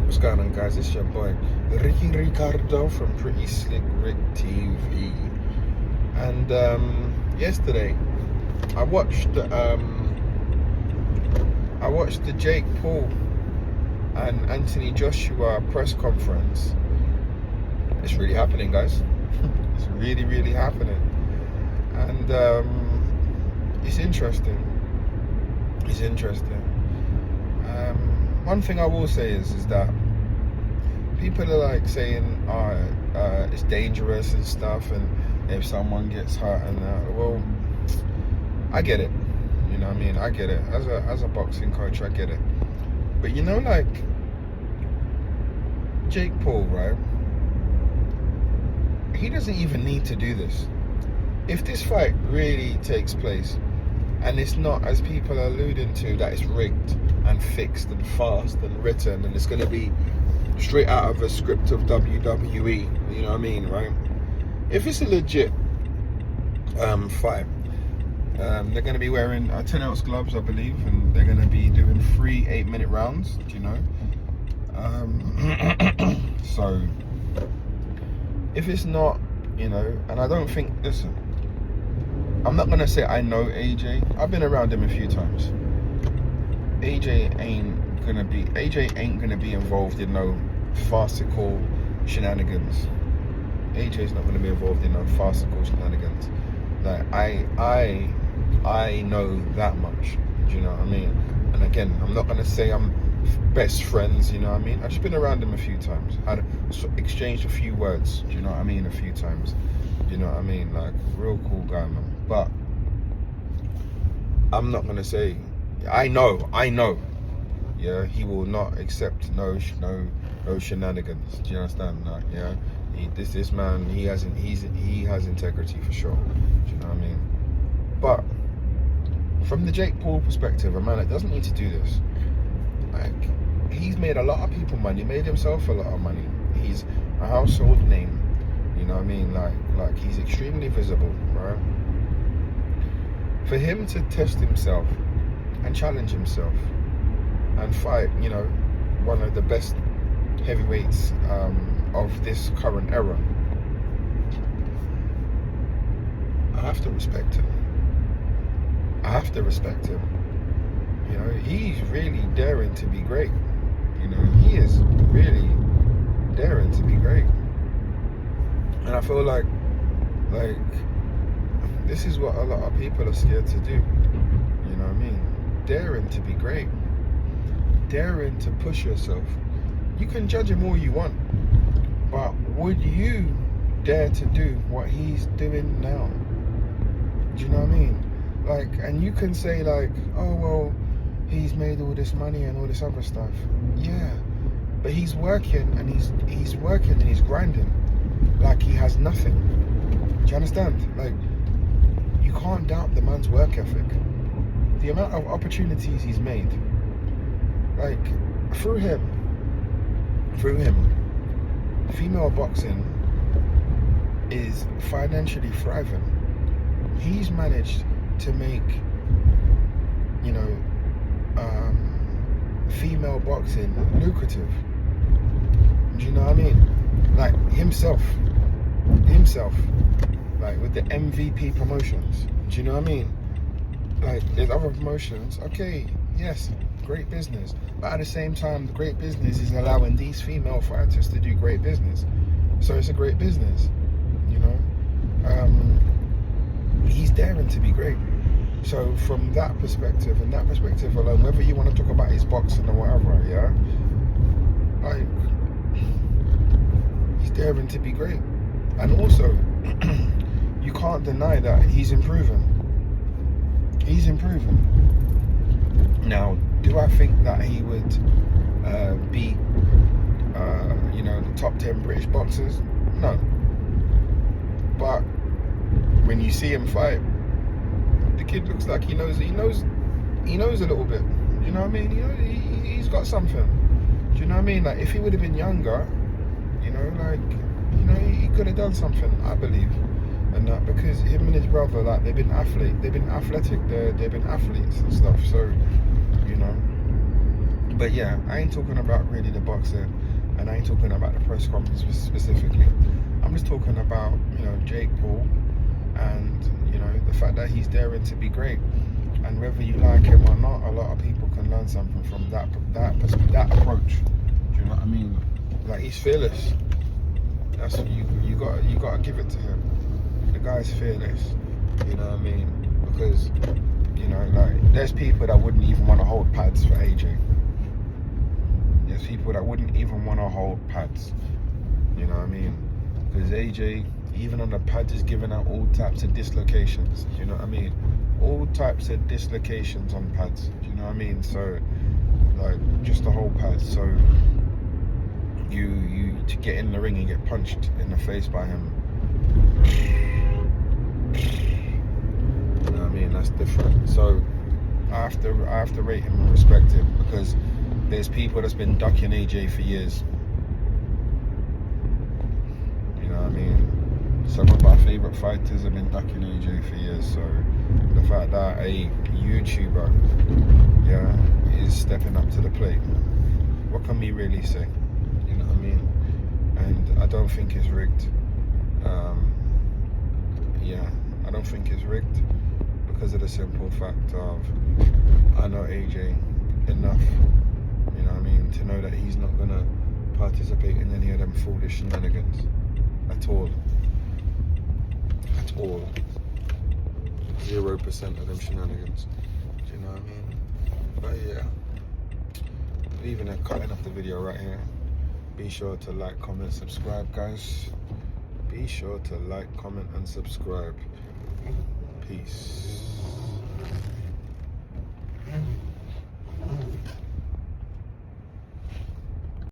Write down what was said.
What's going on, guys? It's your boy Ricky Ricardo from Pretty Slick Rick TV. And yesterday, I watched the Jake Paul and Anthony Joshua press conference. It's really happening, guys. It's really, really happening, and it's interesting. It's interesting. One thing I will say is that people are like saying, it's dangerous and stuff, and if someone gets hurt and well, I get it. You know what I mean? I get it. As a boxing coach, I get it. But you know, like Jake Paul, right? He doesn't even need to do this. If this fight really takes place, and it's not, as people are alluding to, that it's rigged and fixed and fast and written, and it's going to be straight out of a script of WWE, you know what I mean, right? If it's a legit fight, they're going to be wearing 10-ounce gloves, I believe, and they're going to be doing 3 8-minute rounds, you know? So, if it's not, you know, and I don't think, listen, I'm not going to say I know AJ. I've been around him a few times. AJ ain't gonna be involved in no farcical shenanigans. AJ's not gonna be involved in no farcical shenanigans. Like I know that much. Do you know what I mean? And again, I'm not gonna say I'm best friends. You know what I mean? I've just been around him a few times. Had exchanged a few words. Do you know what I mean? A few times. Do you know what I mean? Like, real cool guy, man. But I'm not gonna say. I know. Yeah, he will not accept no shenanigans. Do you understand? Like, yeah, this man, he has integrity for sure. Do you know what I mean? But from the Jake Paul perspective, a man that doesn't need to do this, like, he's made a lot of people money, made himself a lot of money. He's a household name. You know what I mean? Like he's extremely visible, right? For him to test himself and challenge himself and fight, you know, one of the best heavyweights of this current era, I have to respect him. You know, he's really daring to be great. You know, he is really daring to be great. And I feel like this is what a lot of people are scared to do. You know what I mean? Daring to be great. Daring to push yourself. You can judge him all you want, but would you dare to do what he's doing now? Do you know what I mean? Like, and you can say like, oh well, he's made all this money and all this other stuff. Yeah, but he's working and he's working and he's grinding like he has nothing. Do you understand? Like, you can't doubt the man's work ethic. The amount of opportunities he's made, like, through him, female boxing is financially thriving. He's managed to make, you know, female boxing lucrative. Do you know what I mean? Like, himself, like with the MVP promotions. Do you know what I mean? Like, there's other promotions, okay, yes, great business, but at the same time, the great business is allowing these female fighters to do great business. So it's a great business, you know. He's daring to be great. So from that perspective, and that perspective alone, whether you want to talk about his boxing or whatever, yeah, like, he's daring to be great. And also, you can't deny that he's improving. Now, do I think that he would beat, you know, the top 10 British boxers? No. But when you see him fight, the kid looks like he knows a little bit. You know what I mean? You know, he's got something. Do you know what I mean? Like, if he would have been younger, you know, like, you know, he could have done something, I believe. And that, because him and his brother, like, they've been athletic, they've been athletes and stuff. So, you know, But yeah, I ain't talking about really the boxing, and I ain't talking about the press conference specifically. I'm just talking about, you know, Jake Paul, and you know, the fact that he's daring to be great, and whether you like him or not, a lot of people can learn something from that approach. Do you know what I mean? Like, he's fearless. That's you got to give it to him. The guy's fearless. You know what I mean? Because, you know, like, there's people that wouldn't even want to hold pads for AJ. There's people that wouldn't even want to hold pads. You know what I mean? Because AJ, even on the pads, is giving out all types of dislocations. You know what I mean? All types of dislocations on pads. You know what I mean? So, like, just the whole pad. So, you to get in the ring and get punched in the face by him. You know what I mean? That's different. So, I have to rate him and respect him, because there's people that's been ducking AJ for years. You know what I mean? Some of our favourite fighters have been ducking AJ for years. So the fact that a YouTuber, yeah, is stepping up to the plate, what can we really say? You know what I mean? And I don't think it's rigged. Yeah, I don't think it's rigged, because of the simple fact of, I know AJ enough, you know what I mean, to know that he's not going to participate in any of them foolish shenanigans at all. At all. 0% of them shenanigans. Do you know what I mean? But yeah, leaving and cutting off the video right here. Be sure to like, comment, subscribe, guys. Be sure to like, comment, and subscribe. Peace.